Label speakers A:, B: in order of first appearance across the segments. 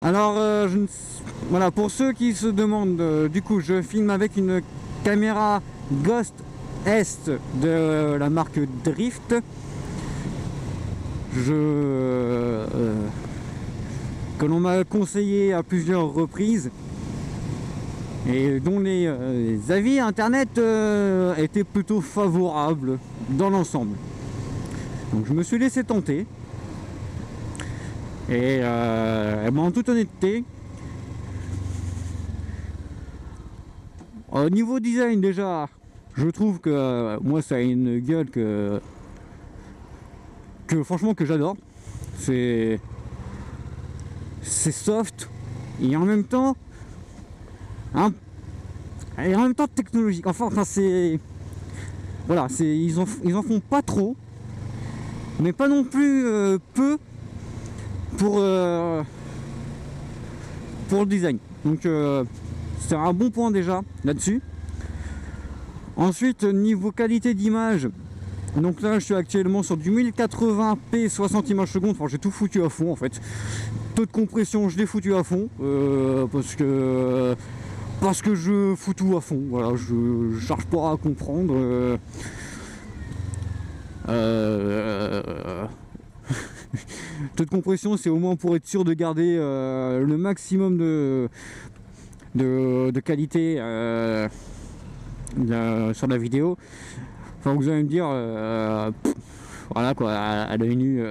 A: Alors, voilà, pour ceux qui se demandent, du coup, je filme avec une caméra Ghost Est de la marque Drift. Que l'on m'a conseillé à plusieurs reprises et dont les avis internet étaient plutôt favorables dans l'ensemble. Donc je me suis laissé tenter et en toute honnêteté, au niveau design déjà, je trouve que moi ça a une gueule que franchement que j'adore. C'est soft et en même temps technologique. Enfin c'est voilà, ils en font pas trop, mais pas non plus peu pour le design. Donc c'est un bon point déjà là-dessus. Ensuite, niveau qualité d'image, donc là je suis actuellement sur du 1080p 60 images secondes. Enfin, j'ai tout foutu à fond en fait. Taux de compression je l'ai foutu à fond parce que je fous tout à fond. Voilà, je cherche pas à comprendre. Taux de compression, c'est au moins pour être sûr de garder le maximum de qualité sur la vidéo. Enfin, vous allez me dire, voilà quoi, à l'œil nu,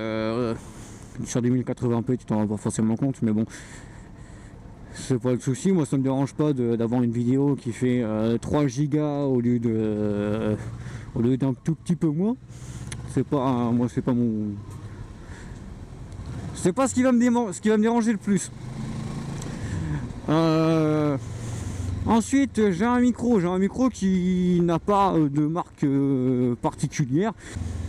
A: sur des 1080p, tu t'en rends pas forcément compte, mais bon, c'est pas le souci. Moi, ça me dérange pas d'avoir une vidéo qui fait 3 gigas au lieu d'un tout petit peu moins. C'est pas, moi, c'est pas mon. C'est pas ce qui va me déranger le plus. Ensuite, j'ai un micro qui n'a pas de marque particulière.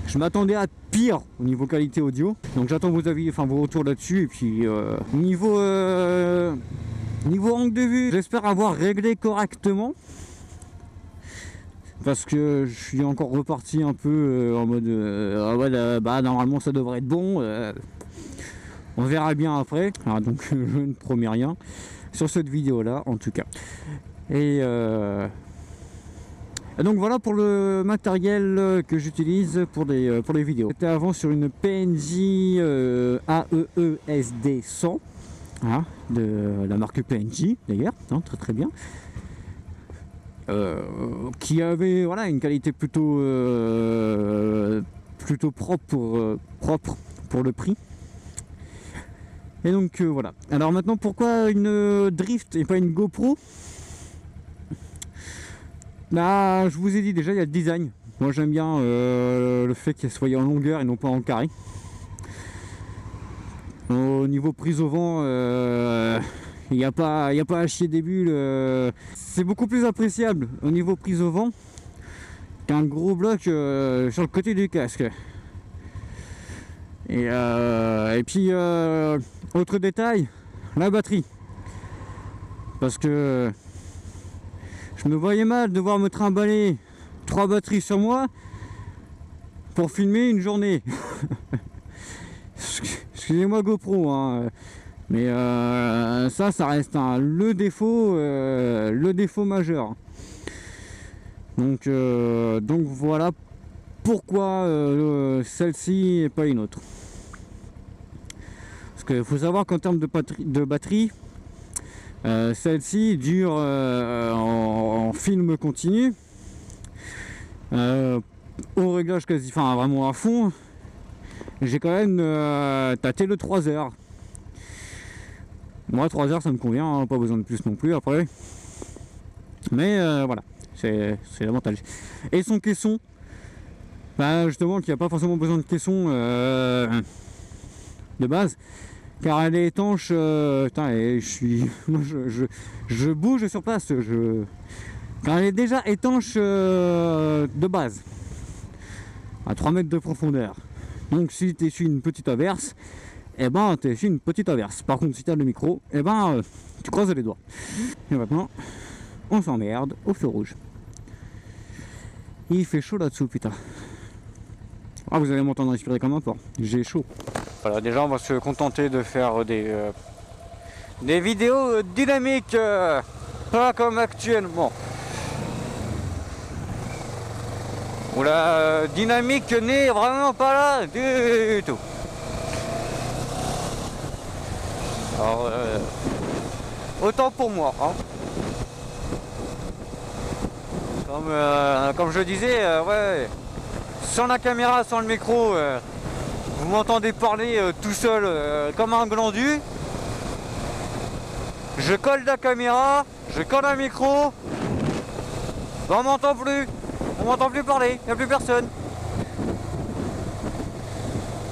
A: Je m'attendais à pire au niveau qualité audio. Donc j'attends vos avis, enfin vos retours là-dessus. Et puis niveau angle de vue, j'espère avoir réglé correctement. Parce que je suis encore reparti un peu en mode bah normalement ça devrait être bon. On verra bien après. Alors, donc je ne promets rien sur cette vidéo là en tout cas. Et donc voilà pour le matériel que j'utilise pour les vidéos. J'étais avant sur une PNJ AEE-SD 100, hein, de la marque PNJ d'ailleurs, hein, très très bien. Qui avait voilà une qualité plutôt propre pour le prix. Et donc voilà. Alors maintenant, pourquoi une Drift et pas une GoPro? Bah, je vous ai dit déjà, il y a le design. Moi j'aime bien le fait qu'elle soit en longueur et non pas en carré. Au niveau prise au vent, il n'y a pas à chier des bulles. C'est beaucoup plus appréciable au niveau prise au vent qu'un gros bloc sur le côté du casque. Et puis autre détail, la batterie, parce que je me voyais mal devoir me trimballer 3 batteries sur moi pour filmer une journée. Excusez-moi GoPro, hein, mais ça reste le défaut majeur. Donc voilà pourquoi celle-ci et pas une autre. Parce qu'il faut savoir qu'en termes de batterie, celle-ci dure en film continu, au réglage quasi, enfin vraiment à fond. J'ai quand même tâté le 3 heures. Moi 3 heures ça me convient, hein, pas besoin de plus non plus après. Mais voilà, c'est l'avantage. Et son caisson, bah justement qu'il n'y a pas forcément besoin de caisson de base, car elle est étanche. Putain, et je bouge sur place. Car elle est déjà étanche de base, à 3 mètres de profondeur. Donc si tu essuies une petite averse, et ben tu essuies une petite averse. Par contre si tu as le micro, et ben tu croises les doigts. Et maintenant, on s'emmerde au feu rouge. Il fait chaud là-dessous, putain. Ah, vous allez m'entendre respirer comme un porc. J'ai chaud. Voilà, déjà on va se contenter de faire des vidéos dynamiques, pas comme actuellement. Où la dynamique n'est vraiment pas là du tout. Alors, autant pour moi, hein. Comme je disais, ouais, sans la caméra, sans le micro, vous m'entendez parler tout seul comme un glandu. Je colle la caméra, je colle un micro, on m'entend plus parler, il n'y a plus personne.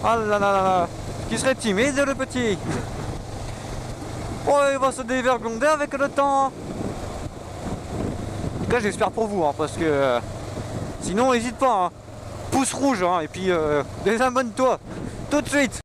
A: Ah là là là là, qui serait timide le petit. Oh, il va se dévergonder avec le temps. En tout cas, j'espère pour vous, hein, parce que sinon, n'hésite pas. Hein. Pouce rouge, hein, et puis désabonne-toi tout de suite.